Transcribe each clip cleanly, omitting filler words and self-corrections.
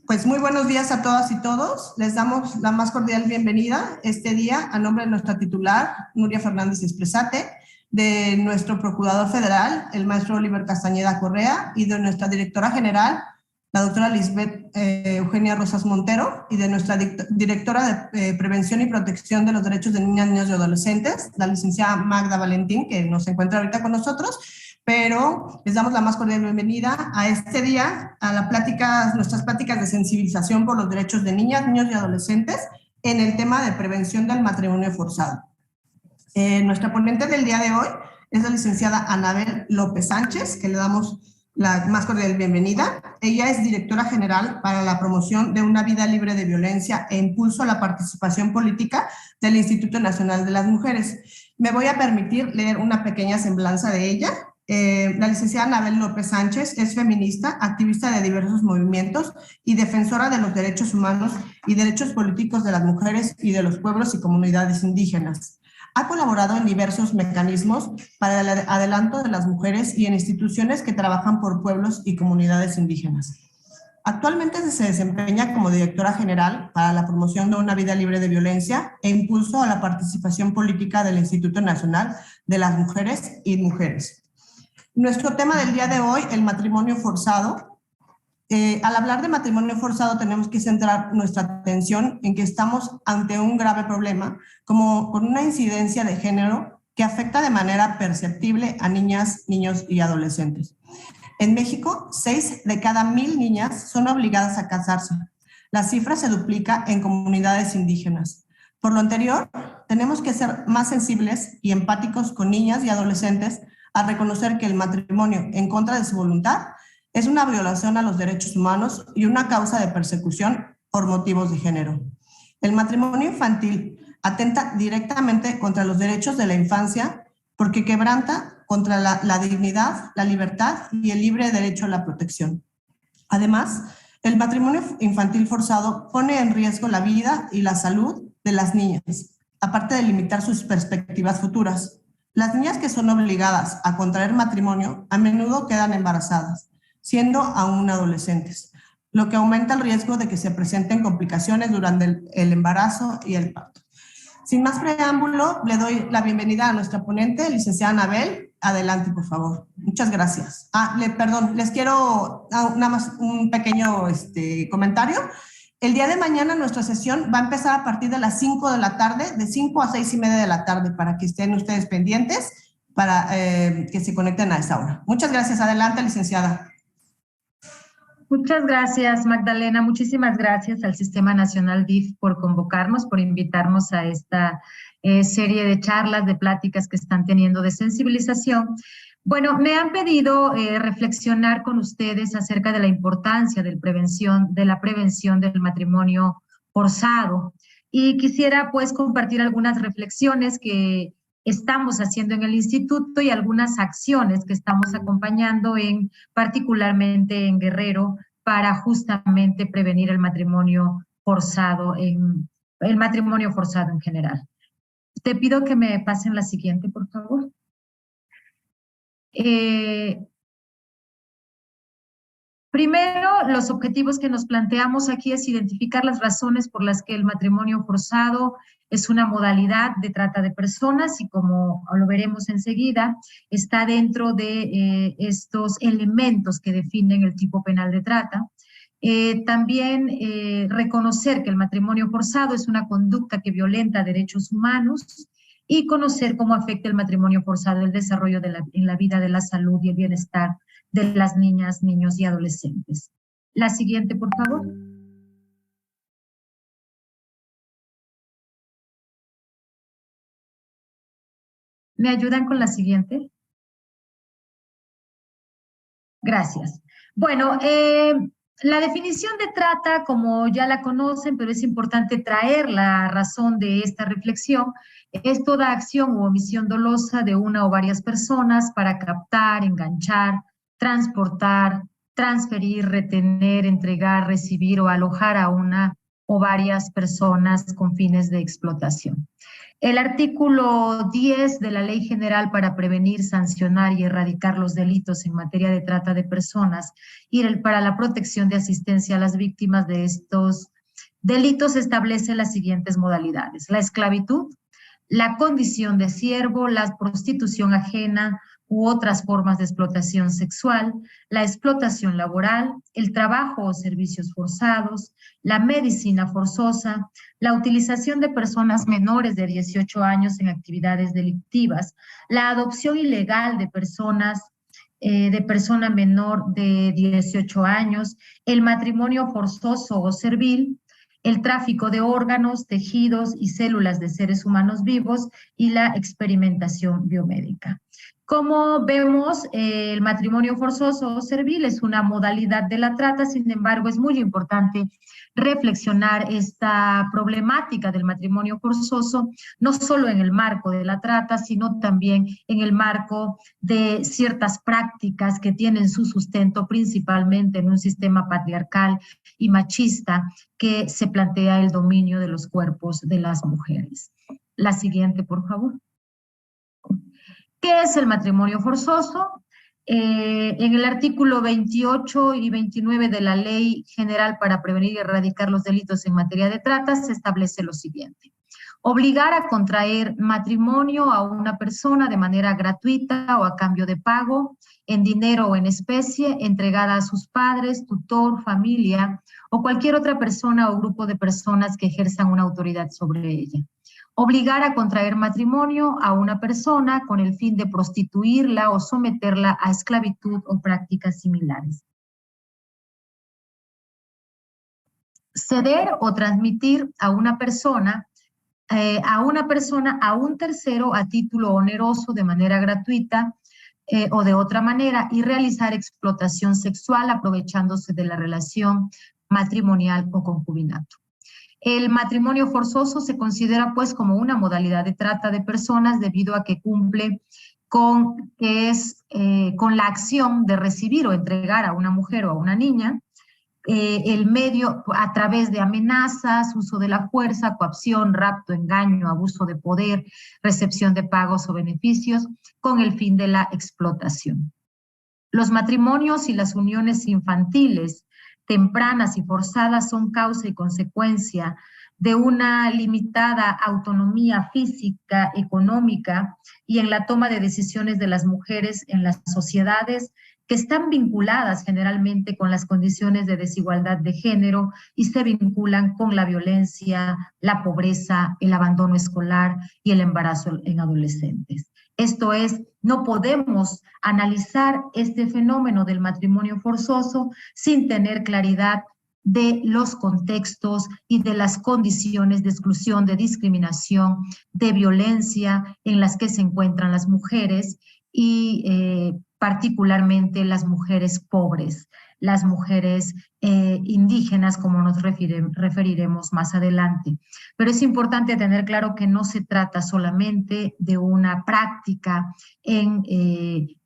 Pues muy buenos días a todas y todos. Les damos la más cordial bienvenida este día a nombre de nuestra titular, Nuria Fernández Espresate, de nuestro Procurador Federal, el maestro Oliver Castañeda Correa, y de nuestra Directora General, la doctora Lisbeth Eugenia Rosas Montero, y de nuestra Directora de Prevención y Protección de los Derechos de Niñas, Niños y Adolescentes, la licenciada Magda Valentín, que nos encuentra ahorita con nosotros, pero les damos la más cordial bienvenida a este día, a nuestras pláticas de sensibilización por los derechos de niñas, niños y adolescentes en el tema de prevención del matrimonio forzado. Nuestra ponente del día de hoy es la licenciada Anabel López Sánchez, que le damos la más cordial bienvenida. Ella es directora general para la promoción de una vida libre de violencia e impulso a la participación política del Instituto Nacional de las Mujeres. Me voy a permitir leer una pequeña semblanza de ella. La licenciada Anabel López Sánchez es feminista, activista de diversos movimientos y defensora de los derechos humanos y derechos políticos de las mujeres y de los pueblos y comunidades indígenas. Ha colaborado en diversos mecanismos para el adelanto de las mujeres y en instituciones que trabajan por pueblos y comunidades indígenas. Actualmente se desempeña como directora general para la promoción de una vida libre de violencia e impulso a la participación política del Instituto Nacional de las Mujeres y Mujeres. Nuestro tema del día de hoy, el matrimonio forzado. Al hablar de matrimonio forzado tenemos que centrar nuestra atención en que estamos ante un grave problema, como con una incidencia de género que afecta de manera perceptible a niñas, niños y adolescentes. En México, 6 de cada 1000 niñas son obligadas a casarse. La cifra se duplica en comunidades indígenas. Por lo anterior, tenemos que ser más sensibles y empáticos con niñas y adolescentes a reconocer que el matrimonio en contra de su voluntad es una violación a los derechos humanos y una causa de persecución por motivos de género. El matrimonio infantil atenta directamente contra los derechos de la infancia porque quebranta contra la dignidad, la libertad y el libre derecho a la protección. Además, el matrimonio infantil forzado pone en riesgo la vida y la salud de las niñas, aparte de limitar sus perspectivas futuras. Las niñas que son obligadas a contraer matrimonio a menudo quedan embarazadas, siendo aún adolescentes, lo que aumenta el riesgo de que se presenten complicaciones durante el embarazo y el parto. Sin más preámbulo, le doy la bienvenida a nuestra ponente, licenciada Anabel. Adelante, por favor. Muchas gracias. Les quiero nada más un pequeño comentario. El día de mañana nuestra sesión va a empezar a partir de las 5 de la tarde, de 5 a 6:30 de la tarde, para que estén ustedes pendientes, para que se conecten a esa hora. Muchas gracias. Adelante, licenciada. Muchas gracias, Magdalena. Muchísimas gracias al Sistema Nacional DIF por convocarnos, por invitarnos a esta serie de charlas, de pláticas que están teniendo de sensibilización. Bueno, me han pedido reflexionar con ustedes acerca de la importancia de la prevención del matrimonio forzado. Y quisiera pues compartir algunas reflexiones que estamos haciendo en el instituto y algunas acciones que estamos acompañando particularmente en Guerrero para justamente prevenir el matrimonio forzado en general. Te pido que me pasen la siguiente, por favor. Primero, los objetivos que nos planteamos aquí es identificar las razones por las que el matrimonio forzado es una modalidad de trata de personas y, como lo veremos enseguida, está dentro de estos elementos que definen el tipo penal de trata. También reconocer que el matrimonio forzado es una conducta que violenta derechos humanos y conocer cómo afecta el matrimonio forzado el desarrollo en la vida de la salud y el bienestar de las niñas, niños y adolescentes. La siguiente, por favor. ¿Me ayudan con la siguiente? Gracias. Bueno, la definición de trata, como ya la conocen, pero es importante traer la razón de esta reflexión, es toda acción u omisión dolosa de una o varias personas para captar, enganchar, transportar, transferir, retener, entregar, recibir o alojar a una o varias personas con fines de explotación. El artículo 10 de la Ley General para prevenir, sancionar y erradicar los delitos en materia de trata de personas y para la protección de asistencia a las víctimas de estos delitos establece las siguientes modalidades: la esclavitud, la condición de siervo, la prostitución ajena u otras formas de explotación sexual, la explotación laboral, el trabajo o servicios forzados, la medicina forzosa, la utilización de personas menores de 18 años en actividades delictivas, la adopción ilegal de persona menor de 18 años, el matrimonio forzoso o servil, el tráfico de órganos, tejidos y células de seres humanos vivos y la experimentación biomédica. Como vemos, el matrimonio forzoso o servil es una modalidad de la trata. Sin embargo, es muy importante reflexionar esta problemática del matrimonio forzoso, no solo en el marco de la trata, sino también en el marco de ciertas prácticas que tienen su sustento principalmente en un sistema patriarcal y machista que se plantea el dominio de los cuerpos de las mujeres. La siguiente, por favor. ¿Qué es el matrimonio forzoso? En el artículo 28 y 29 de la Ley General para prevenir y erradicar los delitos en materia de trata se establece lo siguiente: obligar a contraer matrimonio a una persona de manera gratuita o a cambio de pago, en dinero o en especie, entregada a sus padres, tutor, familia o cualquier otra persona o grupo de personas que ejerzan una autoridad sobre ella. Obligar a contraer matrimonio a una persona con el fin de prostituirla o someterla a esclavitud o prácticas similares. Ceder o transmitir a una persona a un tercero a título oneroso de manera gratuita o de otra manera, y realizar explotación sexual aprovechándose de la relación matrimonial o concubinato. El matrimonio forzoso se considera pues como una modalidad de trata de personas debido a que cumple con la acción de recibir o entregar a una mujer o a una niña el medio a través de amenazas, uso de la fuerza, coacción, rapto, engaño, abuso de poder, recepción de pagos o beneficios con el fin de la explotación. Los matrimonios y las uniones infantiles tempranas y forzadas son causa y consecuencia de una limitada autonomía física, económica y en la toma de decisiones de las mujeres en las sociedades que están vinculadas generalmente con las condiciones de desigualdad de género y se vinculan con la violencia, la pobreza, el abandono escolar y el embarazo en adolescentes. Esto es, no podemos analizar este fenómeno del matrimonio forzoso sin tener claridad de los contextos y de las condiciones de exclusión, de discriminación, de violencia en las que se encuentran las mujeres y particularmente las mujeres pobres, las mujeres indígenas, como nos referiremos más adelante. Pero es importante tener claro que no se trata solamente de una práctica en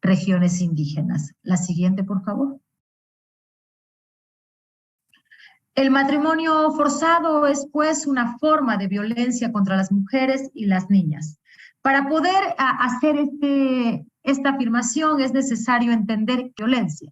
regiones indígenas. La siguiente, por favor. El matrimonio forzado es, pues, una forma de violencia contra las mujeres y las niñas. Para poder hacer esta afirmación es necesario entender violencia.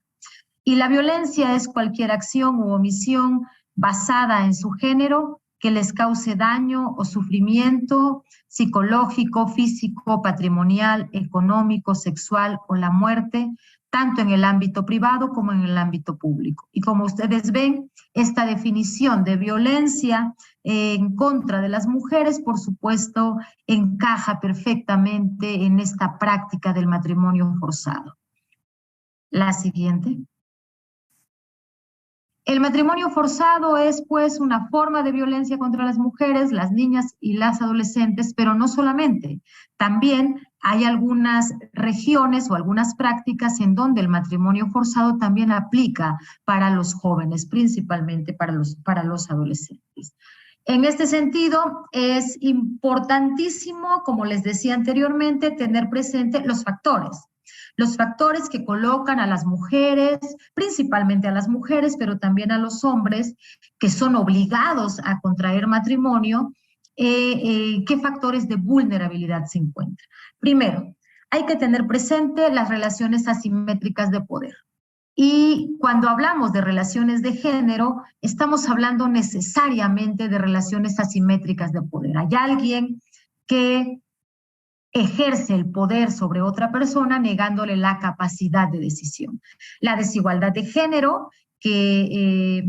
Y la violencia es cualquier acción u omisión basada en su género que les cause daño o sufrimiento psicológico, físico, patrimonial, económico, sexual o la muerte, tanto en el ámbito privado como en el ámbito público. Y como ustedes ven, esta definición de violencia en contra de las mujeres, por supuesto, encaja perfectamente en esta práctica del matrimonio forzado. La siguiente. El matrimonio forzado es, pues, una forma de violencia contra las mujeres, las niñas y las adolescentes, pero no solamente. También hay algunas regiones o algunas prácticas en donde el matrimonio forzado también aplica para los jóvenes, principalmente para los adolescentes. En este sentido, es importantísimo, como les decía anteriormente, tener presente los factores. Los factores que colocan a las mujeres, principalmente a las mujeres, pero también a los hombres, que son obligados a contraer matrimonio, ¿qué factores de vulnerabilidad se encuentran? Primero, hay que tener presente las relaciones asimétricas de poder. Y cuando hablamos de relaciones de género, estamos hablando necesariamente de relaciones asimétricas de poder. Hay alguien que ejerce el poder sobre otra persona negándole la capacidad de decisión. La desigualdad de género, que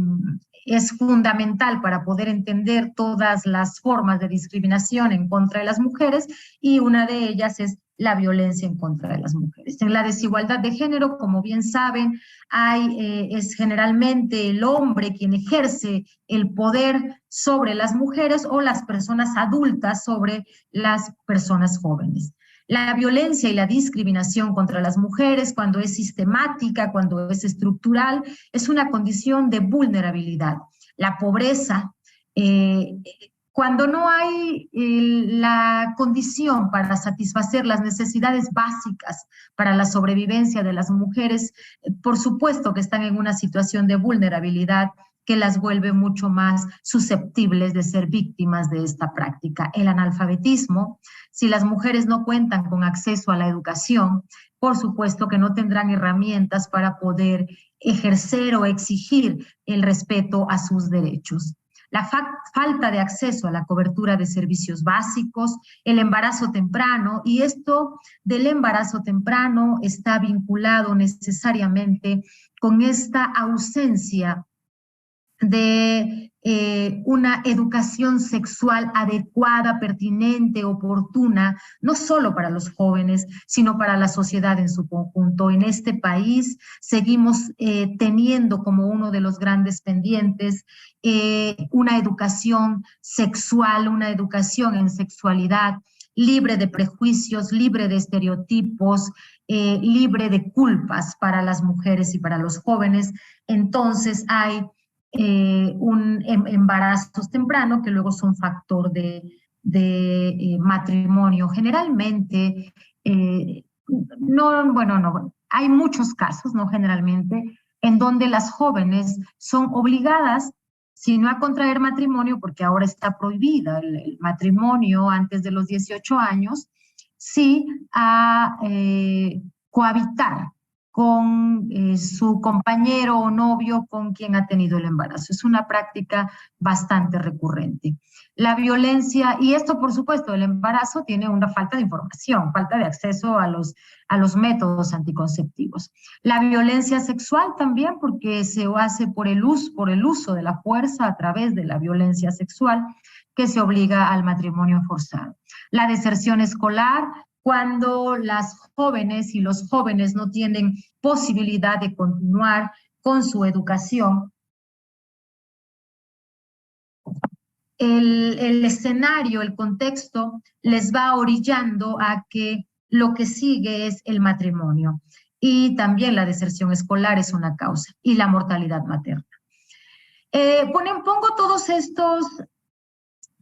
es fundamental para poder entender todas las formas de discriminación en contra de las mujeres, y una de ellas es la violencia en contra de las mujeres. En la desigualdad de género, como bien saben, es generalmente el hombre quien ejerce el poder sobre las mujeres o las personas adultas sobre las personas jóvenes. La violencia y la discriminación contra las mujeres, cuando es sistemática, cuando es estructural, es una condición de vulnerabilidad. La pobreza, cuando no hay la condición para satisfacer las necesidades básicas para la sobrevivencia de las mujeres, por supuesto que están en una situación de vulnerabilidad que las vuelve mucho más susceptibles de ser víctimas de esta práctica. El analfabetismo, si las mujeres no cuentan con acceso a la educación, por supuesto que no tendrán herramientas para poder ejercer o exigir el respeto a sus derechos. La falta de acceso a la cobertura de servicios básicos, el embarazo temprano, y esto del embarazo temprano está vinculado necesariamente con esta ausencia de una educación sexual adecuada, pertinente, oportuna, no solo para los jóvenes, sino para la sociedad en su conjunto. En este país seguimos teniendo como uno de los grandes pendientes una educación sexual, una educación en sexualidad libre de prejuicios, libre de estereotipos, libre de culpas para las mujeres y para los jóvenes. Entonces hay embarazos tempranos que luego son factor de matrimonio. Generalmente, hay muchos casos, no generalmente, en donde las jóvenes son obligadas, si no a contraer matrimonio, porque ahora está prohibida el matrimonio antes de los 18 años, sí a cohabitar con su compañero o novio con quien ha tenido el embarazo. Es una práctica bastante recurrente. La violencia, y esto por supuesto, el embarazo tiene una falta de información, falta de acceso a los métodos anticonceptivos. La violencia sexual también, porque se hace por el uso de la fuerza a través de la violencia sexual, que se obliga al matrimonio forzado. La deserción escolar, cuando las jóvenes y los jóvenes no tienen posibilidad de continuar con su educación. El escenario, el contexto, les va orillando a que lo que sigue es el matrimonio. Y también la deserción escolar es una causa, y la mortalidad materna. Pongo todos estos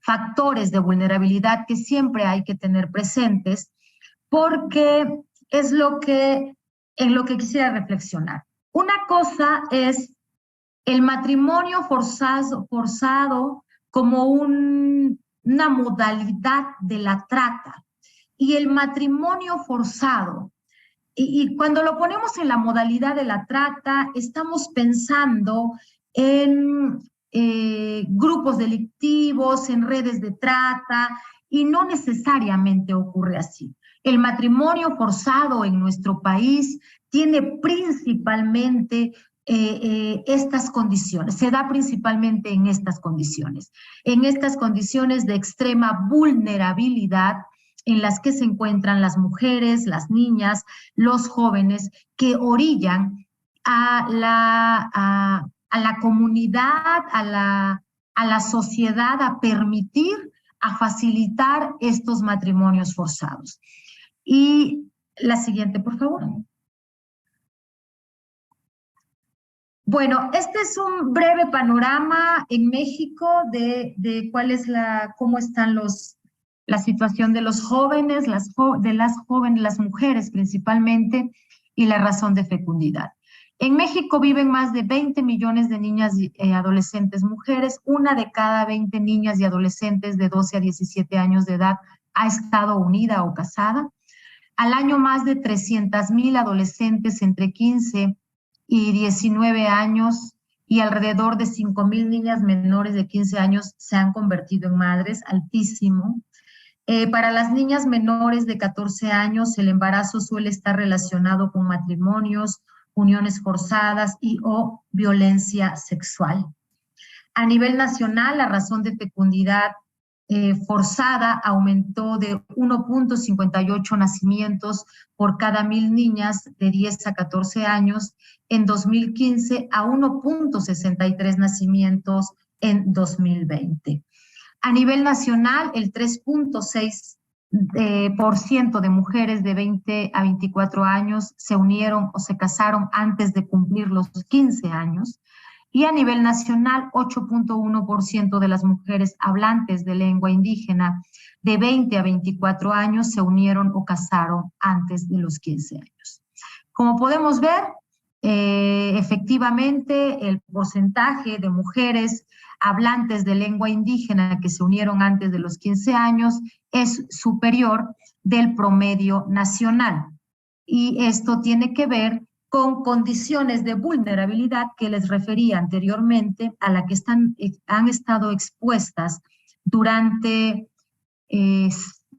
factores de vulnerabilidad que siempre hay que tener presentes, porque es en lo que quisiera reflexionar. Una cosa es el matrimonio forzado como una modalidad de la trata, y el matrimonio forzado. Y cuando lo ponemos en la modalidad de la trata, estamos pensando en grupos delictivos, en redes de trata, y no necesariamente ocurre así. El matrimonio forzado en nuestro país tiene principalmente estas condiciones, se da principalmente en estas condiciones de extrema vulnerabilidad en las que se encuentran las mujeres, las niñas, los jóvenes, que orillan a la comunidad, a la sociedad a permitir, a facilitar estos matrimonios forzados. Y la siguiente, por favor. Bueno, este es un breve panorama en México de cómo están la situación de los jóvenes, las mujeres principalmente, y la razón de fecundidad. En México viven más de 20 millones de niñas y adolescentes mujeres. 1 de cada 20 niñas y adolescentes de 12 a 17 años de edad ha estado unida o casada. Al año, más de 300,000 adolescentes entre 15 y 19 años y alrededor de 5,000 niñas menores de 15 años se han convertido en madres, altísimo. Para las niñas menores de 14 años, el embarazo suele estar relacionado con matrimonios, uniones forzadas y o violencia sexual. A nivel nacional, la razón de fecundidad forzada aumentó de 1.58 nacimientos por cada 1,000 niñas de 10 a 14 años en 2015 a 1.63 nacimientos en 2020. A nivel nacional, el 3.6% de mujeres de 20 a 24 años se unieron o se casaron antes de cumplir los 15 años. Y a nivel nacional, 8.1% de las mujeres hablantes de lengua indígena de 20 a 24 años se unieron o casaron antes de los 15 años. Como podemos ver, efectivamente, el porcentaje de mujeres hablantes de lengua indígena que se unieron antes de los 15 años es superior del promedio nacional. Y esto tiene que ver con condiciones de vulnerabilidad que les refería anteriormente, a la que han estado expuestas durante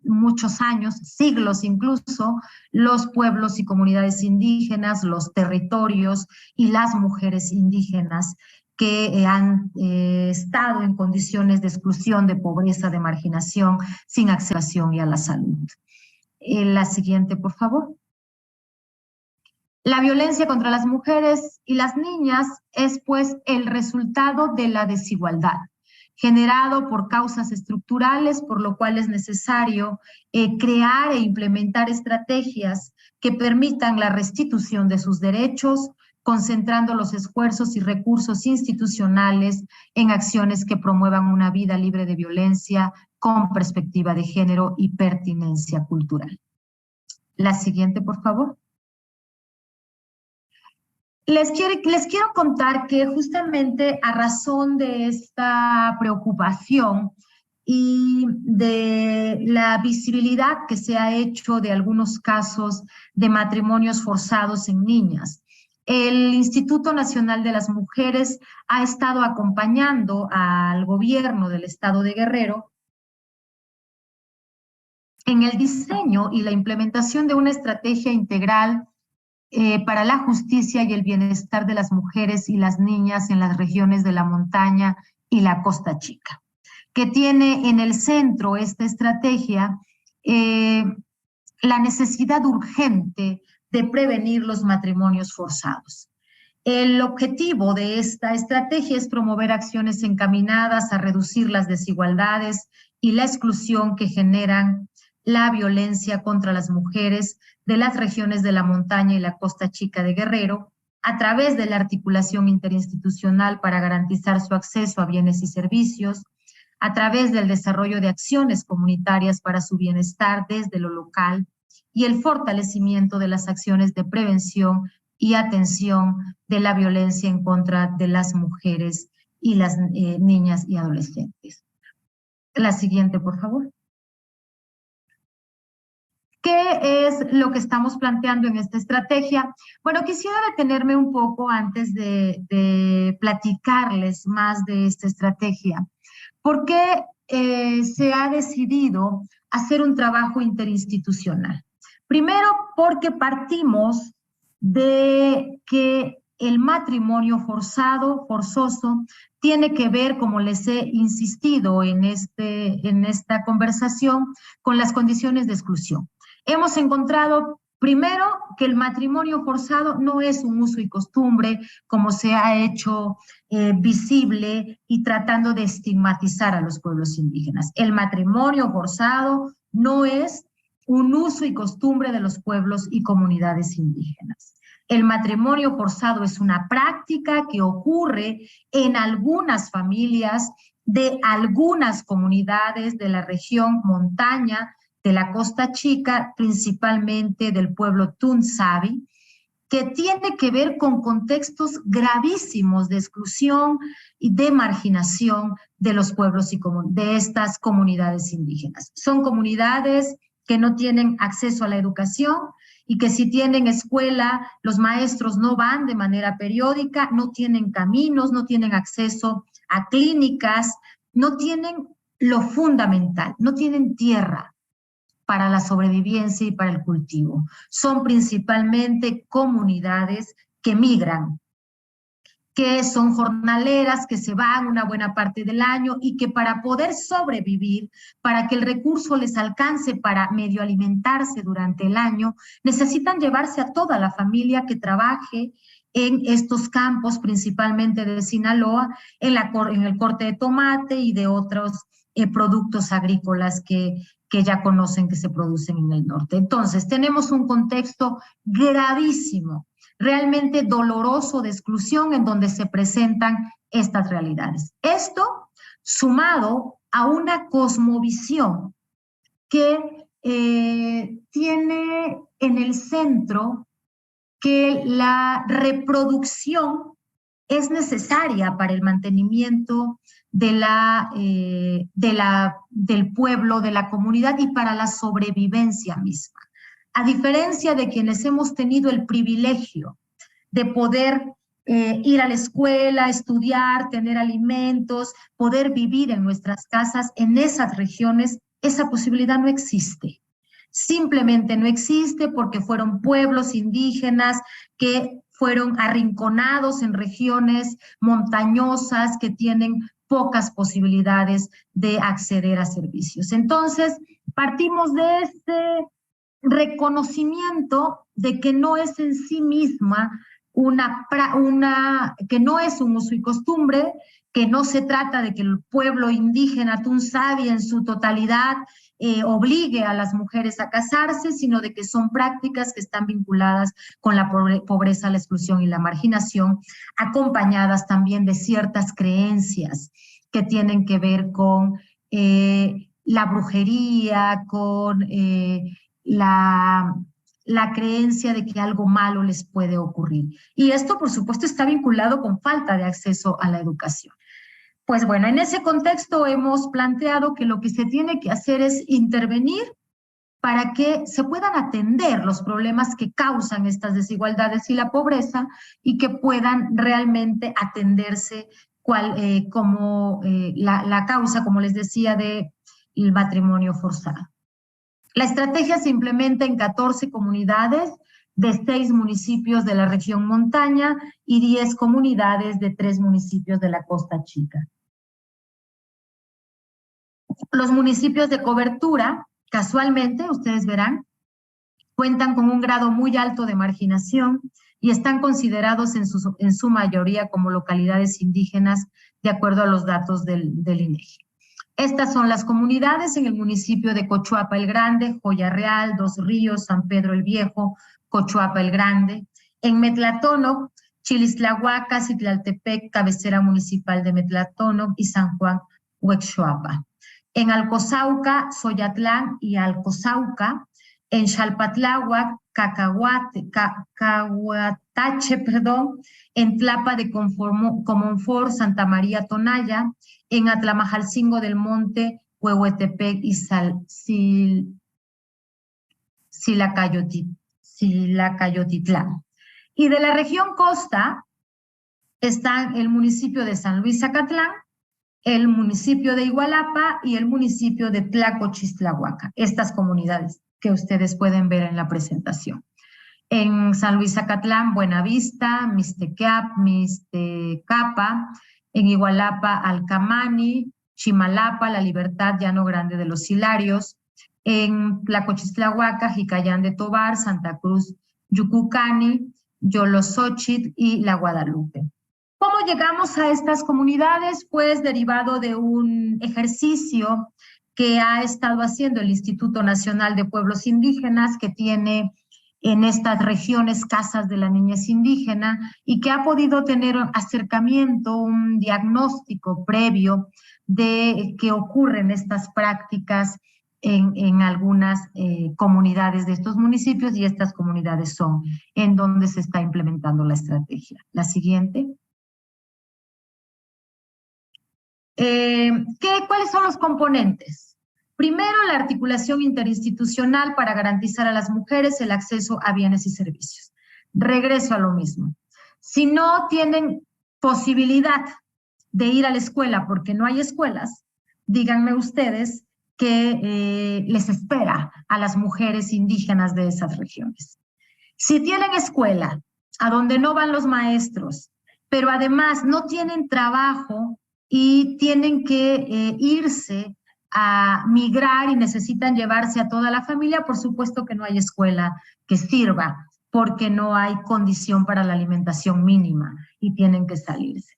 muchos años, siglos incluso, los pueblos y comunidades indígenas, los territorios y las mujeres indígenas que han estado en condiciones de exclusión, de pobreza, de marginación, sin acceso y a la salud. La siguiente, por favor. La violencia contra las mujeres y las niñas es, pues, el resultado de la desigualdad, generado por causas estructurales, por lo cual es necesario crear e implementar estrategias que permitan la restitución de sus derechos, concentrando los esfuerzos y recursos institucionales en acciones que promuevan una vida libre de violencia, con perspectiva de género y pertinencia cultural. La siguiente, por favor. Les quiero contar que justamente a razón de esta preocupación y de la visibilidad que se ha hecho de algunos casos de matrimonios forzados en niñas, el Instituto Nacional de las Mujeres ha estado acompañando al gobierno del estado de Guerrero en el diseño y la implementación de una estrategia integral para la justicia y el bienestar de las mujeres y las niñas en las regiones de la montaña y la Costa Chica, que tiene en el centro esta estrategia la necesidad urgente de prevenir los matrimonios forzados. El objetivo de esta estrategia es promover acciones encaminadas a reducir las desigualdades y la exclusión que generan la violencia contra las mujeres de las regiones de la montaña y la Costa Chica de Guerrero, a través de la articulación interinstitucional para garantizar su acceso a bienes y servicios, a través del desarrollo de acciones comunitarias para su bienestar desde lo local y el fortalecimiento de las acciones de prevención y atención de la violencia en contra de las mujeres y las niñas y adolescentes. La siguiente, por favor. ¿Qué es lo que estamos planteando en esta estrategia? Bueno, quisiera detenerme un poco antes de platicarles más de esta estrategia. ¿Por qué se ha decidido hacer un trabajo interinstitucional? Primero, porque partimos de que el matrimonio forzoso, tiene que ver, como les he insistido en esta conversación, con las condiciones de exclusión. Hemos encontrado, primero, que el matrimonio forzado no es un uso y costumbre, como se ha hecho visible y tratando de estigmatizar a los pueblos indígenas. El matrimonio forzado no es un uso y costumbre de los pueblos y comunidades indígenas. El matrimonio forzado es una práctica que ocurre en algunas familias de algunas comunidades de la región montaña de la Costa Chica, principalmente del pueblo Tunsavi, que tiene que ver con contextos gravísimos de exclusión y de marginación de los pueblos y de estas comunidades indígenas. Son comunidades que no tienen acceso a la educación y que si tienen escuela, los maestros no van de manera periódica, no tienen caminos, no tienen acceso a clínicas, no tienen lo fundamental, no tienen tierra para la sobrevivencia y para el cultivo. Son principalmente comunidades que migran, que son jornaleras, que se van una buena parte del año y que para poder sobrevivir, para que el recurso les alcance para medio alimentarse durante el año, necesitan llevarse a toda la familia que trabaje en estos campos, principalmente de Sinaloa, en el corte de tomate y de otros productos agrícolas que ya conocen que se producen en el norte. Entonces, tenemos un contexto gravísimo, realmente doloroso de exclusión en donde se presentan estas realidades. Esto sumado a una cosmovisión que tiene en el centro que la reproducción es necesaria para el mantenimiento del pueblo, de la comunidad y para la sobrevivencia misma. A diferencia de quienes hemos tenido el privilegio de poder ir a la escuela, estudiar, tener alimentos, poder vivir en nuestras casas, en esas regiones, esa posibilidad no existe. Simplemente no existe porque fueron pueblos indígenas que fueron arrinconados en regiones montañosas que tienen pocas posibilidades de acceder a servicios. Entonces, partimos de este reconocimiento de que no es en sí misma que no es un uso y costumbre, que no se trata de que el pueblo indígena Tunsavi en su totalidad obligue a las mujeres a casarse, sino de que son prácticas que están vinculadas con la pobreza, la exclusión y la marginación, acompañadas también de ciertas creencias que tienen que ver con la brujería, con la creencia de que algo malo les puede ocurrir. Y esto, por supuesto, está vinculado con falta de acceso a la educación. Pues bueno, en ese contexto hemos planteado que lo que se tiene que hacer es intervenir para que se puedan atender los problemas que causan estas desigualdades y la pobreza y que puedan realmente atenderse como la causa, como les decía, del matrimonio forzado. La estrategia se implementa en 14 comunidades de 6 municipios de la región montaña y 10 comunidades de 3 municipios de la Costa Chica. Los municipios de cobertura, casualmente, ustedes verán, cuentan con un grado muy alto de marginación y están considerados en su mayoría como localidades indígenas de acuerdo a los datos del INEGI. Estas son las comunidades en el municipio de Cochuapa el Grande, Joya Real, Dos Ríos, San Pedro el Viejo, Cochuapa el Grande. En Metlatónoc, Chilistlahuaca, Citlaltepec, cabecera municipal de Metlatónoc y San Juan Huexoapa. En Alcozauca, Soyatlán y Alcozauca. En Xalpatláhuac, Cahuatache, en Tlapa de Comonfort, Santa María Tonaya, en Atlamajalcingo del Monte, Huehuetepec y Silacayotitlán. Y de la región costa están el municipio de San Luis Zacatlán, el municipio de Igualapa y el municipio de Tlacochistlahuaca, estas comunidades que ustedes pueden ver en la presentación. En San Luis Zacatlán, Buenavista, Mixtecapa, en Igualapa, Alcamani, Chimalapa, La Libertad, Llano Grande de los Hilarios, en Tlacochistlahuaca, Jicayán de Tobar, Santa Cruz, Yucucani, Yolosochitl y La Guadalupe. ¿Cómo llegamos a estas comunidades? Pues derivado de un ejercicio que ha estado haciendo el Instituto Nacional de Pueblos Indígenas, que tiene en estas regiones casas de la niñez indígena y que ha podido tener un acercamiento, un diagnóstico previo de que ocurren estas prácticas en algunas comunidades de estos municipios, y estas comunidades son en donde se está implementando la estrategia. La siguiente. ¿Cuáles son los componentes? Primero, la articulación interinstitucional para garantizar a las mujeres el acceso a bienes y servicios. Regreso a lo mismo. Si no tienen posibilidad de ir a la escuela porque no hay escuelas, díganme ustedes qué les espera a las mujeres indígenas de esas regiones. Si tienen escuela, a donde no van los maestros, pero además no tienen trabajo y tienen que irse a migrar y necesitan llevarse a toda la familia, por supuesto que no hay escuela que sirva, porque no hay condición para la alimentación mínima y tienen que salirse.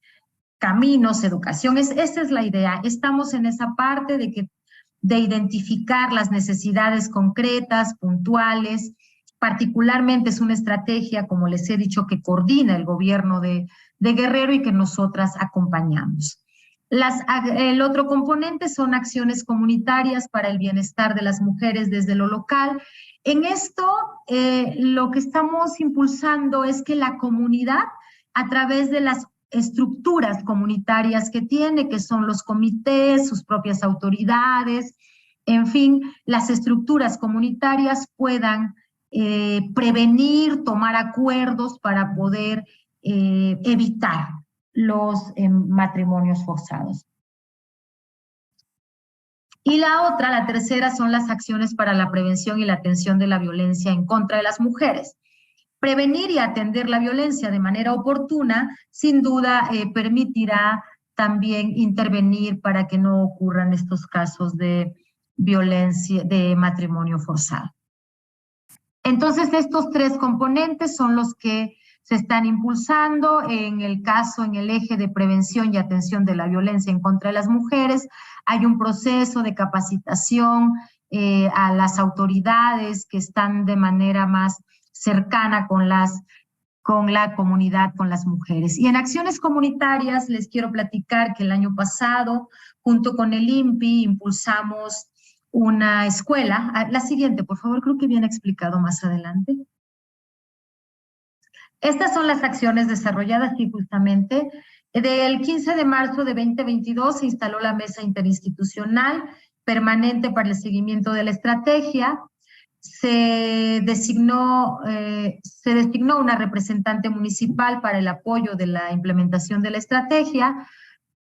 Caminos, educación, esa es la idea. Estamos en esa parte de identificar las necesidades concretas, puntuales. Particularmente es una estrategia, como les he dicho, que coordina el gobierno de Guerrero y que nosotras acompañamos. El otro componente son acciones comunitarias para el bienestar de las mujeres desde lo local. En esto, lo que estamos impulsando es que la comunidad, a través de las estructuras comunitarias que tiene, que son los comités, sus propias autoridades, en fin, las estructuras comunitarias puedan prevenir, tomar acuerdos para poder evitar los matrimonios forzados. Y la tercera, son las acciones para la prevención y la atención de la violencia en contra de las mujeres. Prevenir y atender la violencia de manera oportuna, sin duda, permitirá también intervenir para que no ocurran estos casos de violencia, de matrimonio forzado. Entonces, estos tres componentes son los que se están impulsando en el eje de prevención y atención de la violencia en contra de las mujeres. Hay un proceso de capacitación a las autoridades que están de manera más cercana con la comunidad, con las mujeres. Y en acciones comunitarias les quiero platicar que el año pasado, junto con el INPI, impulsamos una escuela. La siguiente, por favor, creo que viene explicado más adelante. Estas son las acciones desarrolladas y justamente del 15 de marzo de 2022 se instaló la Mesa Interinstitucional Permanente para el Seguimiento de la Estrategia. Se designó una representante municipal para el apoyo de la implementación de la estrategia.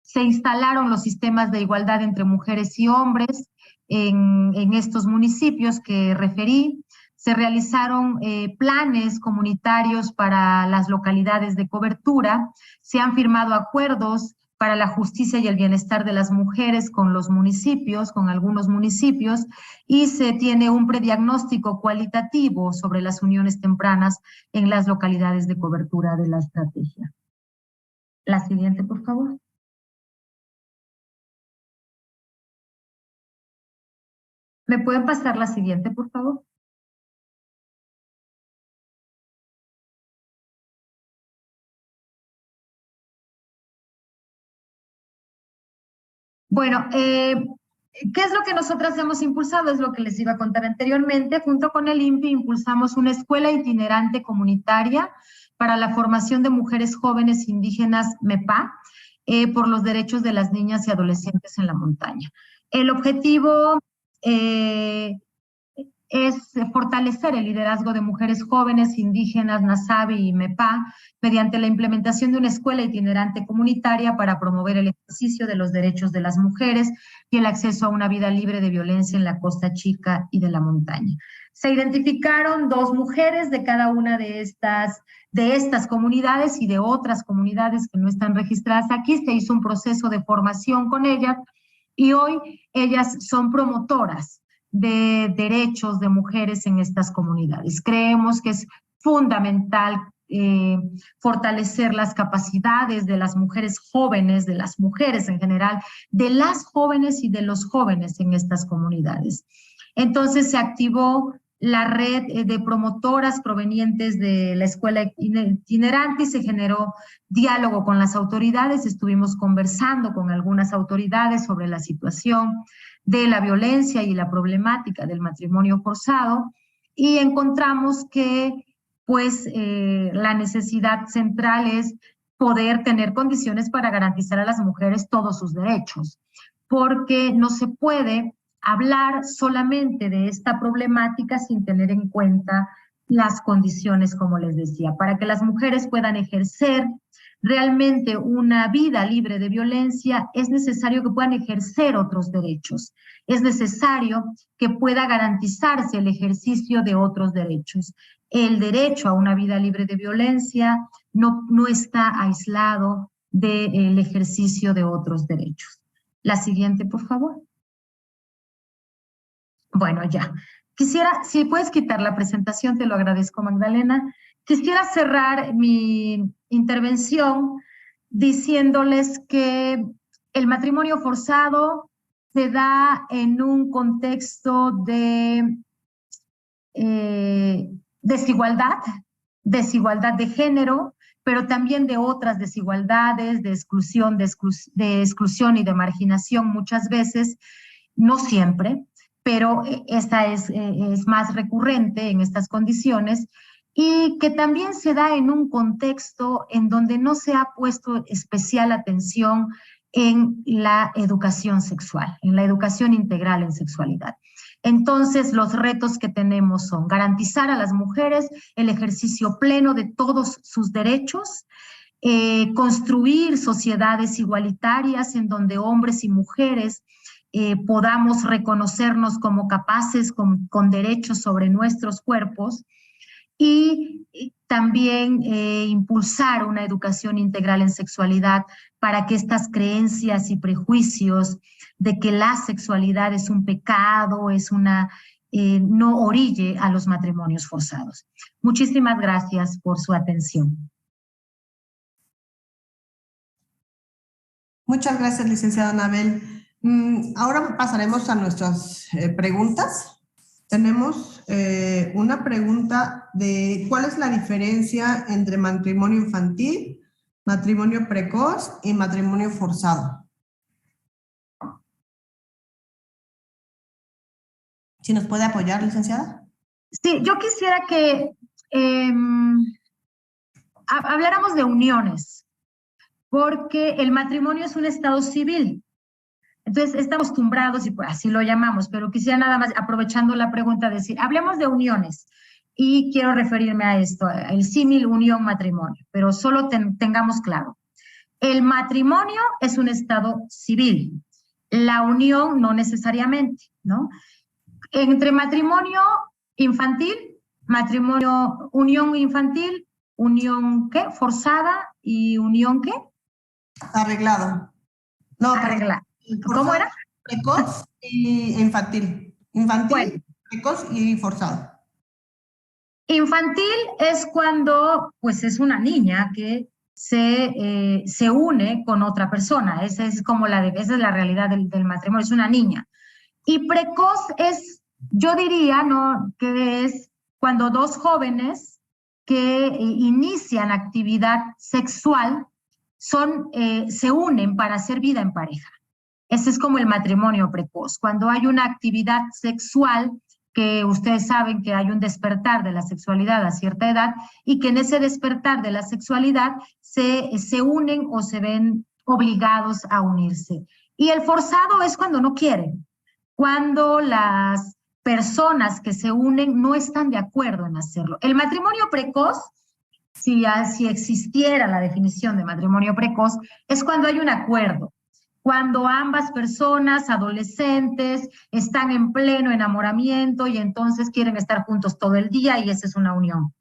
Se instalaron los sistemas de igualdad entre mujeres y hombres en estos municipios que referí. Se realizaron planes comunitarios para las localidades de cobertura. Se han firmado acuerdos para la justicia y el bienestar de las mujeres con los municipios, con algunos municipios, y se tiene un prediagnóstico cualitativo sobre las uniones tempranas en las localidades de cobertura de la estrategia. La siguiente, por favor. ¿Me pueden pasar la siguiente, por favor? Bueno, ¿qué es lo que nosotras hemos impulsado? Es lo que les iba a contar anteriormente. Junto con el INPI impulsamos una escuela itinerante comunitaria para la formación de mujeres jóvenes indígenas MEPA por los derechos de las niñas y adolescentes en la montaña. El objetivo es fortalecer el liderazgo de mujeres jóvenes indígenas, Nasabe y MEPA, mediante la implementación de una escuela itinerante comunitaria para promover el ejercicio de los derechos de las mujeres y el acceso a una vida libre de violencia en la Costa Chica y de la montaña. Se identificaron 2 mujeres de cada una de estas comunidades y de otras comunidades que no están registradas aquí. Se hizo un proceso de formación con ellas y hoy ellas son promotoras de derechos de mujeres en estas comunidades. Creemos que es fundamental fortalecer las capacidades de las mujeres jóvenes, de las mujeres en general, de las jóvenes y de los jóvenes en estas comunidades. Entonces se activó la red de promotoras provenientes de la escuela itinerante y se generó diálogo con las autoridades. Estuvimos conversando con algunas autoridades sobre la situación de la violencia y la problemática del matrimonio forzado y encontramos que pues la necesidad central es poder tener condiciones para garantizar a las mujeres todos sus derechos, porque no se puede hablar solamente de esta problemática sin tener en cuenta las condiciones, como les decía, para que las mujeres puedan ejercer realmente una vida libre de violencia, es necesario que puedan ejercer otros derechos, es necesario que pueda garantizarse el ejercicio de otros derechos. El derecho a una vida libre de violencia no está aislado del ejercicio de otros derechos. La siguiente, por favor. Bueno, ya. Quisiera, si puedes quitar la presentación, te lo agradezco, Magdalena. Quisiera cerrar mi intervención diciéndoles que el matrimonio forzado se da en un contexto de desigualdad de género, pero también de otras desigualdades, de exclusión y de marginación muchas veces, no siempre, pero esta es más recurrente en estas condiciones, y que también se da en un contexto en donde no se ha puesto especial atención en la educación sexual, en la educación integral en sexualidad. Entonces, los retos que tenemos son garantizar a las mujeres el ejercicio pleno de todos sus derechos, construir sociedades igualitarias en donde hombres y mujeres podamos reconocernos como capaces con derechos sobre nuestros cuerpos y también impulsar una educación integral en sexualidad para que estas creencias y prejuicios de que la sexualidad es un pecado, no orille a los matrimonios forzados. Muchísimas gracias por su atención. Muchas gracias, licenciada Anabel. Ahora pasaremos a nuestras preguntas. Tenemos una pregunta de ¿cuál es la diferencia entre matrimonio infantil, matrimonio precoz y matrimonio forzado? ¿Si nos puede apoyar, licenciada? Sí, yo quisiera que habláramos de uniones, porque el matrimonio es un estado civil. Entonces, estamos acostumbrados y pues así lo llamamos, pero quisiera nada más, aprovechando la pregunta, decir, hablemos de uniones. Y quiero referirme a esto, el símil unión-matrimonio, pero solo tengamos claro. El matrimonio es un estado civil, la unión no necesariamente, ¿no? Entre matrimonio infantil, unión infantil, unión ¿qué? Forzada y unión ¿qué? Arreglado. No, arreglado. ¿Cómo era? Precoz y infantil. Infantil, bueno, precoz y forzado. Infantil es cuando pues es una niña que se une con otra persona. Esa es la realidad del matrimonio, es una niña. Y precoz es, yo diría, ¿no?, que es cuando dos jóvenes que inician actividad sexual se unen para hacer vida en pareja. Ese es como el matrimonio precoz, cuando hay una actividad sexual que ustedes saben que hay un despertar de la sexualidad a cierta edad y que en ese despertar de la sexualidad se unen o se ven obligados a unirse. Y el forzado es cuando no quieren, cuando las personas que se unen no están de acuerdo en hacerlo. El matrimonio precoz, si existiera la definición de matrimonio precoz, es cuando hay un acuerdo, cuando ambas personas, adolescentes, están en pleno enamoramiento y entonces quieren estar juntos todo el día y esa es una unión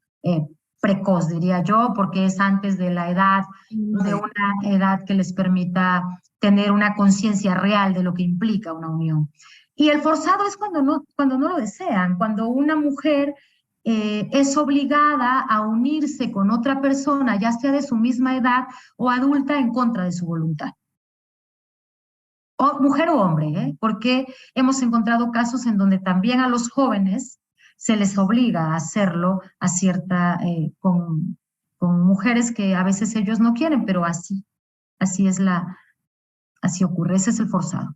precoz, diría yo, porque es antes de la edad, de una edad que les permita tener una conciencia real de lo que implica una unión. Y el forzado es cuando no lo desean, cuando una mujer es obligada a unirse con otra persona, ya sea de su misma edad o adulta, en contra de su voluntad. O mujer o hombre, porque hemos encontrado casos en donde también a los jóvenes se les obliga a hacerlo a con mujeres que a veces ellos no quieren, pero así ocurre, ese es el forzado.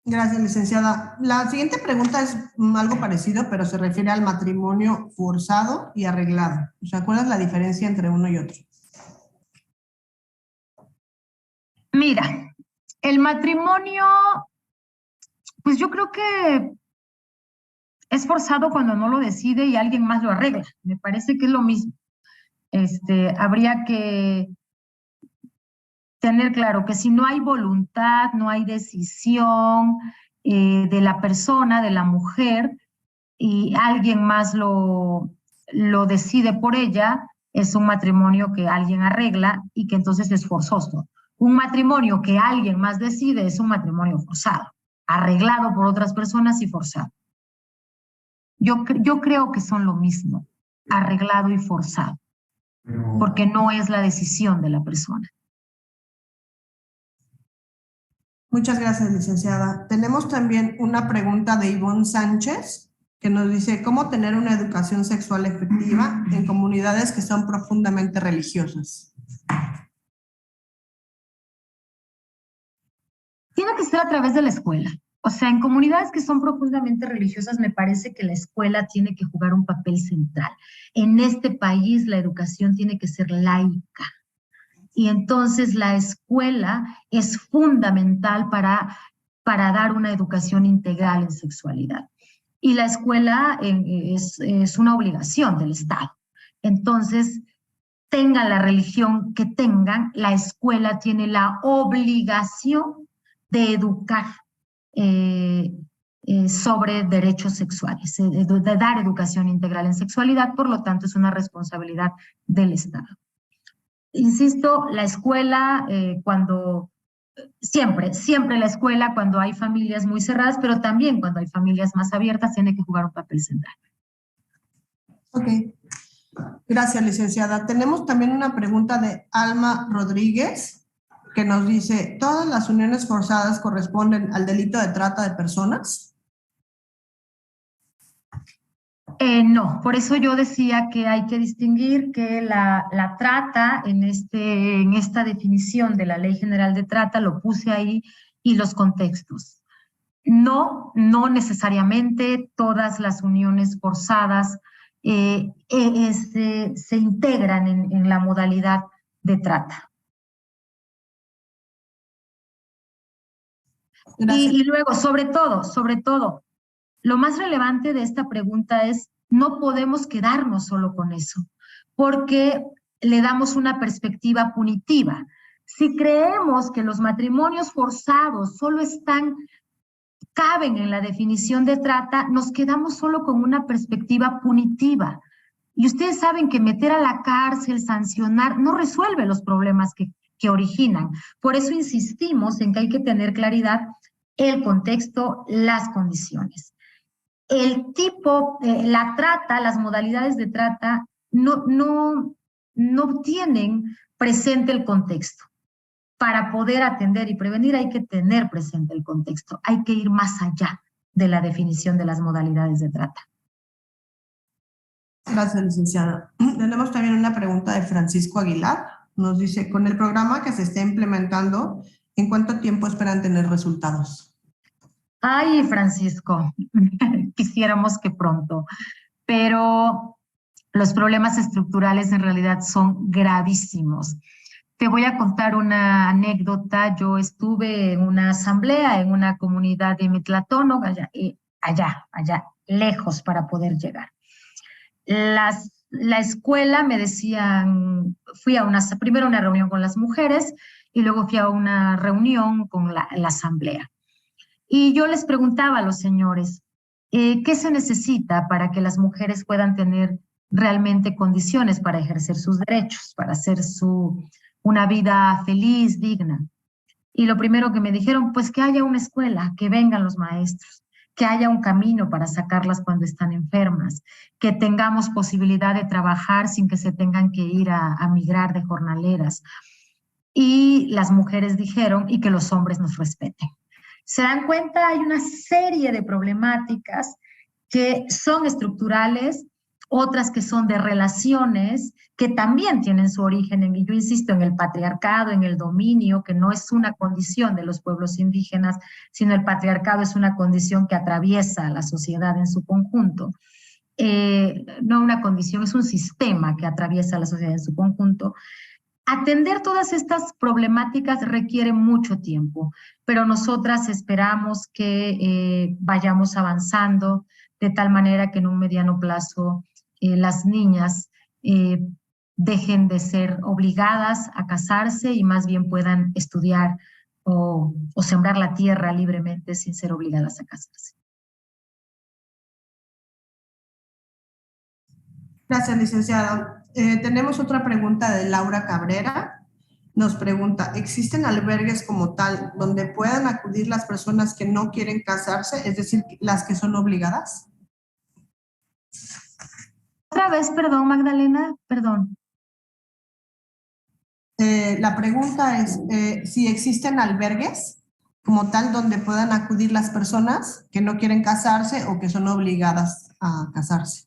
Gracias, licenciada. La siguiente pregunta es algo parecido, pero se refiere al matrimonio forzado y arreglado. O sea, ¿cuál es la diferencia entre uno y otro? Mira, el matrimonio, pues yo creo que es forzado cuando no lo decide y alguien más lo arregla. Me parece que es lo mismo. Habría que tener claro que si no hay voluntad, no hay decisión de la persona, de la mujer, y alguien más lo decide por ella, es un matrimonio que alguien arregla y que entonces es forzoso. Un matrimonio que alguien más decide es un matrimonio forzado, arreglado por otras personas y forzado. Yo creo que son lo mismo, arreglado y forzado, porque no es la decisión de la persona. Muchas gracias, licenciada. Tenemos también una pregunta de Ivonne Sánchez, que nos dice, ¿cómo tener una educación sexual efectiva en comunidades que son profundamente religiosas? Tiene que ser a través de la escuela. O sea, en comunidades que son profundamente religiosas, me parece que la escuela tiene que jugar un papel central. En este país, la educación tiene que ser laica. Y entonces la escuela es fundamental para dar una educación integral en sexualidad. Y la escuela es una obligación del Estado. Entonces, tengan la religión que tengan, la escuela tiene la obligación de educar sobre derechos sexuales, de dar educación integral en sexualidad, por lo tanto es una responsabilidad del Estado. Insisto, la escuela siempre la escuela cuando hay familias muy cerradas, pero también cuando hay familias más abiertas tiene que jugar un papel central. Ok. Gracias, licenciada. Tenemos también una pregunta de Alma Rodríguez, que nos dice, ¿todas las uniones forzadas corresponden al delito de trata de personas? No, por eso yo decía que hay que distinguir que la trata en esta definición de la Ley General de Trata, lo puse ahí, y los contextos. No necesariamente todas las uniones forzadas se integran en la modalidad de trata. Y luego, sobre todo, lo más relevante de esta pregunta es, no podemos quedarnos solo con eso, porque le damos una perspectiva punitiva. Si creemos que los matrimonios forzados solo caben en la definición de trata, nos quedamos solo con una perspectiva punitiva. Y ustedes saben que meter a la cárcel, sancionar, no resuelve los problemas que originan. Por eso insistimos en que hay que tener claridad el contexto, las condiciones. El tipo, la trata, las modalidades de trata no tienen presente el contexto. Para poder atender y prevenir hay que tener presente el contexto, hay que ir más allá de la definición de las modalidades de trata. Gracias, licenciada. Tenemos también una pregunta de Francisco Aguilar. Nos dice, con el programa que se está implementando, ¿en cuánto tiempo esperan tener resultados? Ay, Francisco, quisiéramos que pronto, pero los problemas estructurales en realidad son gravísimos. Te voy a contar una anécdota. Yo estuve en una asamblea en una comunidad de Mitlatónoc, allá, lejos para poder llegar. La escuela me decían, primero a una reunión con las mujeres y luego fui a una reunión con la asamblea. Y yo les preguntaba a los señores, ¿qué se necesita para que las mujeres puedan tener realmente condiciones para ejercer sus derechos, para hacer una vida feliz, digna? Y lo primero que me dijeron, pues que haya una escuela, que vengan los maestros, que haya un camino para sacarlas cuando están enfermas, que tengamos posibilidad de trabajar sin que se tengan que ir a migrar de jornaleras. Y las mujeres dijeron, y que los hombres nos respeten. Se dan cuenta, hay una serie de problemáticas que son estructurales, otras que son de relaciones, que también tienen su origen en, y yo insisto, en el patriarcado, en el dominio, que no es una condición de los pueblos indígenas, sino el patriarcado es una condición que atraviesa a la sociedad en su conjunto. No una condición, es un sistema que atraviesa a la sociedad en su conjunto. Atender todas estas problemáticas requiere mucho tiempo, pero nosotras esperamos que vayamos avanzando de tal manera que en un mediano plazo las niñas dejen de ser obligadas a casarse y más bien puedan estudiar o sembrar la tierra libremente sin ser obligadas a casarse. Gracias, licenciada. Tenemos otra pregunta de Laura Cabrera. Nos pregunta, ¿existen albergues como tal donde puedan acudir las personas que no quieren casarse, es decir, las que son obligadas? Otra vez, perdón, Magdalena, perdón. La pregunta es si existen albergues como tal donde puedan acudir las personas que no quieren casarse o que son obligadas a casarse.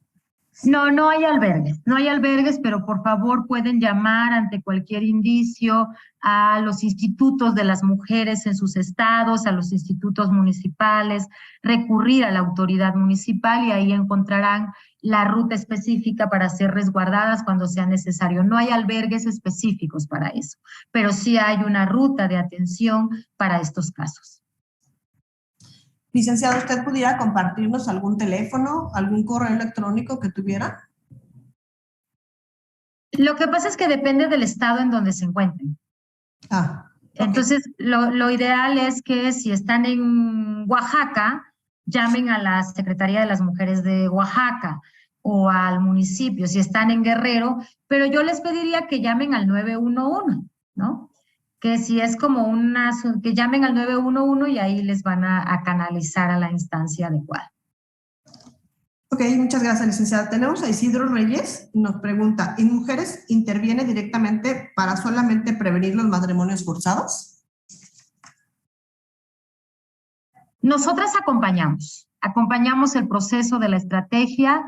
No, no hay albergues, pero por favor pueden llamar ante cualquier indicio a los institutos de las mujeres en sus estados, a los institutos municipales, recurrir a la autoridad municipal y ahí encontrarán la ruta específica para ser resguardadas cuando sea necesario. No hay albergues específicos para eso, pero sí hay una ruta de atención para estos casos. Licenciado, ¿usted pudiera compartirnos algún teléfono, algún correo electrónico que tuviera? Lo que pasa es que depende del estado en donde se encuentren. Okay. Entonces, lo ideal es que si están en Oaxaca, llamen a la Secretaría de las Mujeres de Oaxaca o al municipio, si están en Guerrero, pero yo les pediría que llamen al 911, ¿no? Que si es como que llamen al 911 y ahí les van a canalizar a la instancia adecuada. Ok, muchas gracias, licenciada. Tenemos a Isidro Reyes, nos pregunta, ¿en mujeres interviene directamente para solamente prevenir los matrimonios forzados? Nosotras acompañamos el proceso de la estrategia.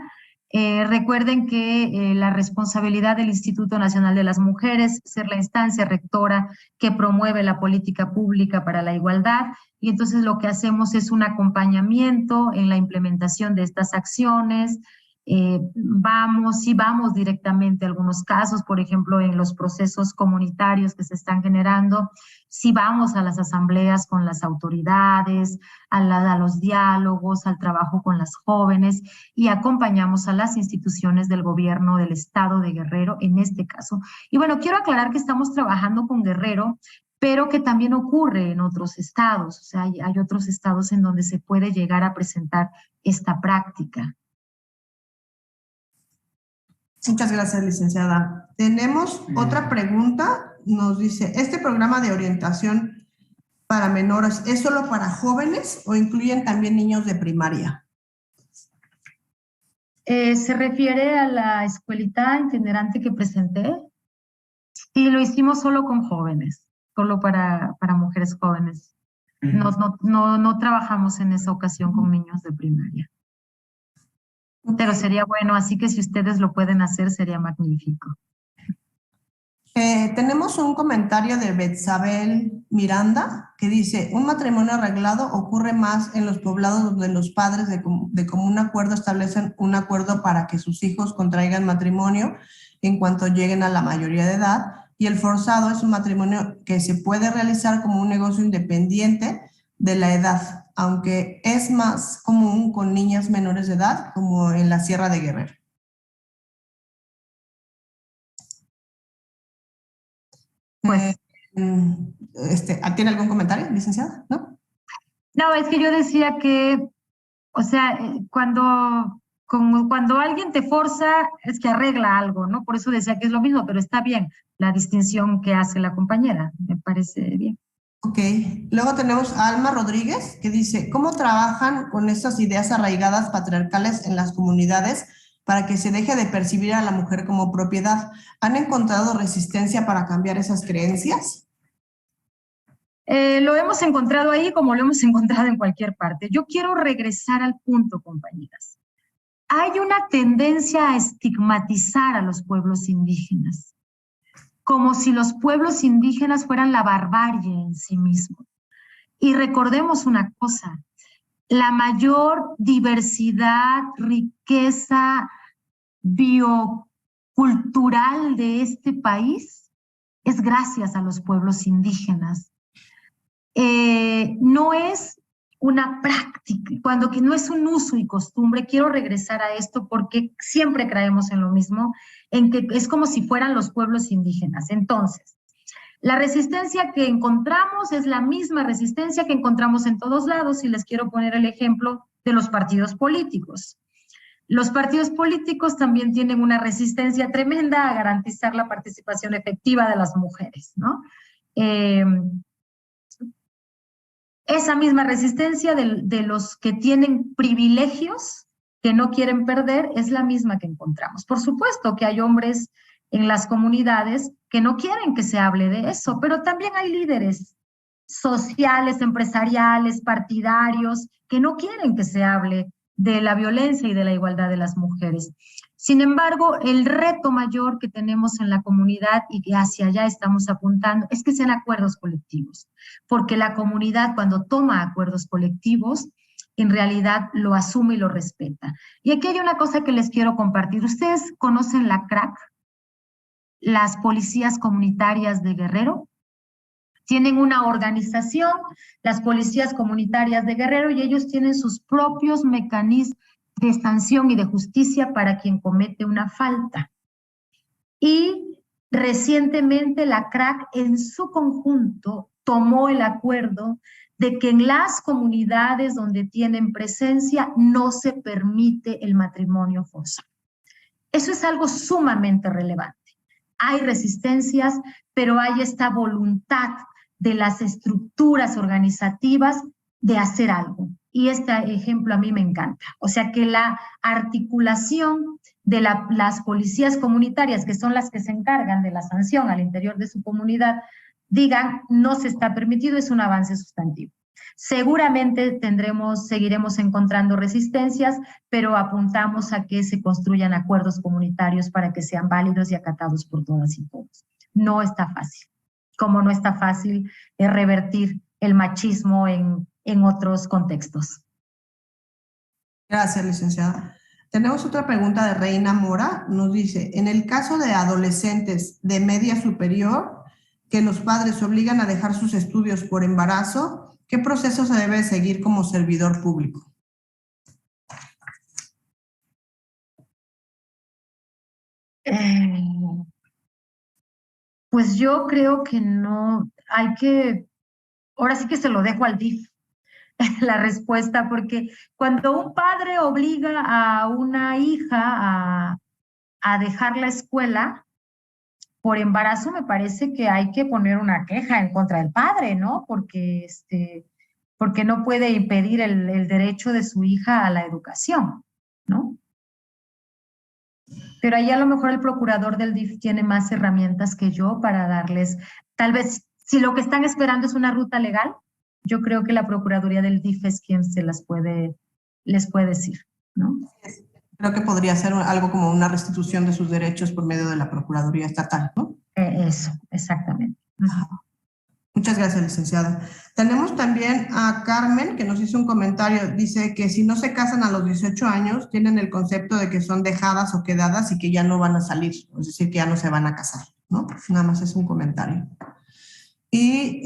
Recuerden que la responsabilidad del Instituto Nacional de las Mujeres es ser la instancia rectora que promueve la política pública para la igualdad y entonces lo que hacemos es un acompañamiento en la implementación de estas acciones. Vamos directamente a algunos casos, por ejemplo, en los procesos comunitarios que se están generando, sí vamos a las asambleas con las autoridades, a los diálogos, al trabajo con las jóvenes y acompañamos a las instituciones del gobierno del estado de Guerrero en este caso. Y bueno, quiero aclarar que estamos trabajando con Guerrero, pero que también ocurre en otros estados, o sea, hay otros estados en donde se puede llegar a presentar esta práctica. Muchas gracias, licenciada. Tenemos otra pregunta. Nos dice, ¿este programa de orientación para menores es solo para jóvenes o incluyen también niños de primaria? ¿Se refiere a la escuelita itinerante que presenté? Sí, lo hicimos solo con jóvenes, solo para mujeres jóvenes. No trabajamos en esa ocasión con niños de primaria. Pero sería bueno, así que si ustedes lo pueden hacer, sería magnífico. Tenemos un comentario de Betsabel Miranda que dice, un matrimonio arreglado ocurre más en los poblados donde los padres de común acuerdo establecen un acuerdo para que sus hijos contraigan matrimonio en cuanto lleguen a la mayoría de edad, y el forzado es un matrimonio que se puede realizar como un negocio independiente de la edad, aunque es más común con niñas menores de edad, como en la Sierra de Guerrero. Pues, ¿tiene algún comentario, licenciada? ¿No? No, es que yo decía que, o sea, cuando alguien te forza, es que arregla algo, ¿no? Por eso decía que es lo mismo, pero está bien la distinción que hace la compañera, me parece bien. Ok, luego tenemos a Alma Rodríguez que dice, ¿cómo trabajan con estas ideas arraigadas patriarcales en las comunidades para que se deje de percibir a la mujer como propiedad? ¿Han encontrado resistencia para cambiar esas creencias? Lo hemos encontrado ahí como lo hemos encontrado en cualquier parte. Yo quiero regresar al punto, compañeras. hay una tendencia a estigmatizar a los pueblos indígenas, como si los pueblos indígenas fueran la barbarie en sí mismos. Y recordemos una cosa, la mayor diversidad, riqueza biocultural de este país es gracias a los pueblos indígenas. No es una práctica, cuando que no es un uso y costumbre, quiero regresar a esto porque siempre creemos en lo mismo, en que es como si fueran los pueblos indígenas. Entonces, la resistencia que encontramos es la misma resistencia que encontramos en todos lados, y les quiero poner el ejemplo de los partidos políticos. Los partidos políticos también tienen una resistencia tremenda a garantizar la participación efectiva de las mujeres, ¿no? Esa misma resistencia de los que tienen privilegios que no quieren perder es la misma que encontramos. Por supuesto que hay hombres en las comunidades que no quieren que se hable de eso, pero también hay líderes sociales, empresariales, partidarios, que no quieren que se hable de la violencia y de la igualdad de las mujeres. Sin embargo, el reto mayor que tenemos en la comunidad y que hacia allá estamos apuntando es que sean acuerdos colectivos, porque la comunidad cuando toma acuerdos colectivos, en realidad lo asume y lo respeta. Y aquí hay una cosa que les quiero compartir. ¿Ustedes conocen la CRAC? Las policías comunitarias de Guerrero. Tienen una organización, las policías comunitarias de Guerrero, y ellos tienen sus propios mecanismos de sanción y de justicia para quien comete una falta. Y recientemente la CRAC en su conjunto tomó el acuerdo de que en las comunidades donde tienen presencia no se permite el matrimonio forzado. Eso es algo sumamente relevante. Hay resistencias, pero hay esta voluntad de las estructuras organizativas de hacer algo. Y este ejemplo a mí me encanta. O sea, que la articulación de las policías comunitarias, que son las que se encargan de la sanción al interior de su comunidad, digan no se está permitido, es un avance sustantivo. Seguramente seguiremos encontrando resistencias, pero apuntamos a que se construyan acuerdos comunitarios para que sean válidos y acatados por todas y todos. No está fácil, como no está fácil revertir el machismo en otros contextos. Gracias, licenciada. Tenemos otra pregunta de Reina Mora. Nos dice, en el caso de adolescentes de media superior, que los padres obligan a dejar sus estudios por embarazo, ¿qué proceso se debe seguir como servidor público? Pues yo creo que no, ahora sí que se lo dejo al DIF, la respuesta, porque cuando un padre obliga a una hija a dejar la escuela por embarazo, me parece que hay que poner una queja en contra del padre, ¿no? Porque no puede impedir el derecho de su hija a la educación, ¿no? Pero ahí a lo mejor el procurador del DIF tiene más herramientas que yo para darles, tal vez, si lo que están esperando es una ruta legal, yo creo que la Procuraduría del DIF es quien les puede decir, ¿no? Creo que podría ser algo como una restitución de sus derechos por medio de la Procuraduría Estatal, ¿no? Eso, exactamente. Muchas gracias, licenciada. Tenemos también a Carmen, que nos hizo un comentario. Dice que si no se casan a los 18 años, tienen el concepto de que son dejadas o quedadas y que ya no van a salir, es decir, que ya no se van a casar, ¿no? Nada más es un comentario. Y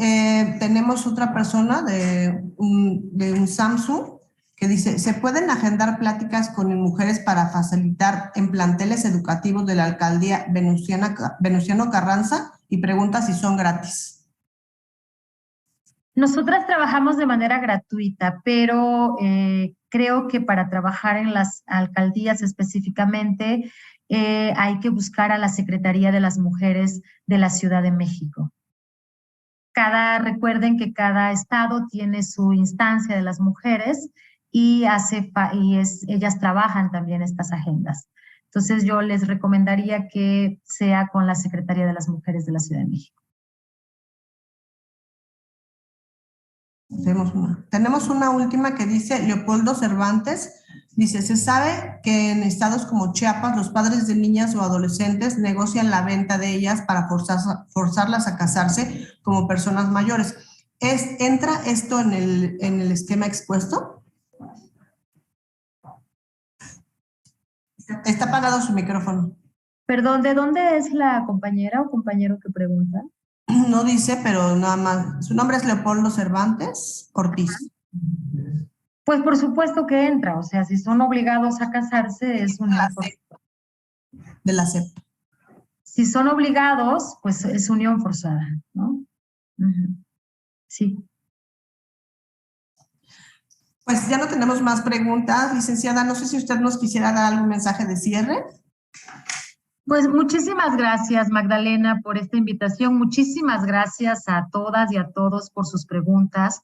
tenemos otra persona de un Samsung que dice, ¿se pueden agendar pláticas con mujeres para facilitar en planteles educativos de la alcaldía Venustiano Carranza? Y pregunta si son gratis. Nosotras trabajamos de manera gratuita, pero creo que para trabajar en las alcaldías específicamente hay que buscar a la Secretaría de las Mujeres de la Ciudad de México. Recuerden que cada estado tiene su instancia de las mujeres y ellas trabajan también estas agendas. Entonces yo les recomendaría que sea con la Secretaría de las Mujeres de la Ciudad de México. Tenemos una última que dice, Leopoldo Cervantes Dice, se sabe que en estados como Chiapas los padres de niñas o adolescentes negocian la venta de ellas para forzarlas a casarse como personas mayores. ¿Entra esto en el esquema expuesto? Está apagado su micrófono. Perdón, ¿de dónde es la compañera o compañero que pregunta? No dice, pero nada más. Su nombre es Leopoldo Cervantes Ortiz. Pues por supuesto que entra, o sea, si son obligados a casarse es unión forzada. De la SEP. Si son obligados, pues es unión forzada, ¿no? Sí. Pues ya no tenemos más preguntas, licenciada. No sé si usted nos quisiera dar algún mensaje de cierre. Pues muchísimas gracias, Magdalena, por esta invitación. Muchísimas gracias a todas y a todos por sus preguntas.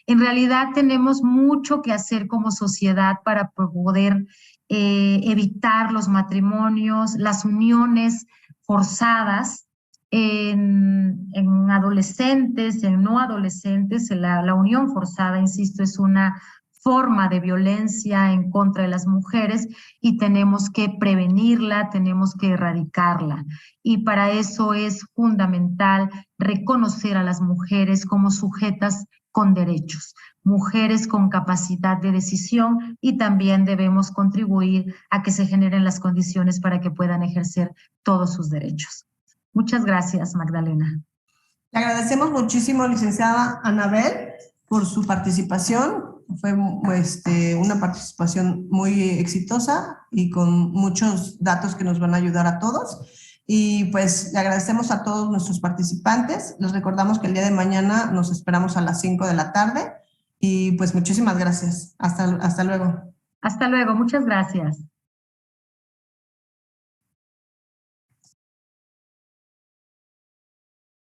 En realidad tenemos mucho que hacer como sociedad para poder evitar los matrimonios, las uniones forzadas en adolescentes, en no adolescentes. La unión forzada, insisto, es una forma de violencia en contra de las mujeres y tenemos que prevenirla, tenemos que erradicarla. Y para eso es fundamental reconocer a las mujeres como sujetas con derechos, mujeres con capacidad de decisión, y también debemos contribuir a que se generen las condiciones para que puedan ejercer todos sus derechos. Muchas gracias, Magdalena. Le agradecemos muchísimo, licenciada Anabel, por su participación. Fue una participación muy exitosa y con muchos datos que nos van a ayudar a todos. Y pues le agradecemos a todos nuestros participantes. Les recordamos que el día de mañana nos esperamos a las 5 de la tarde. Y pues muchísimas gracias. Hasta luego. Hasta luego. Muchas gracias.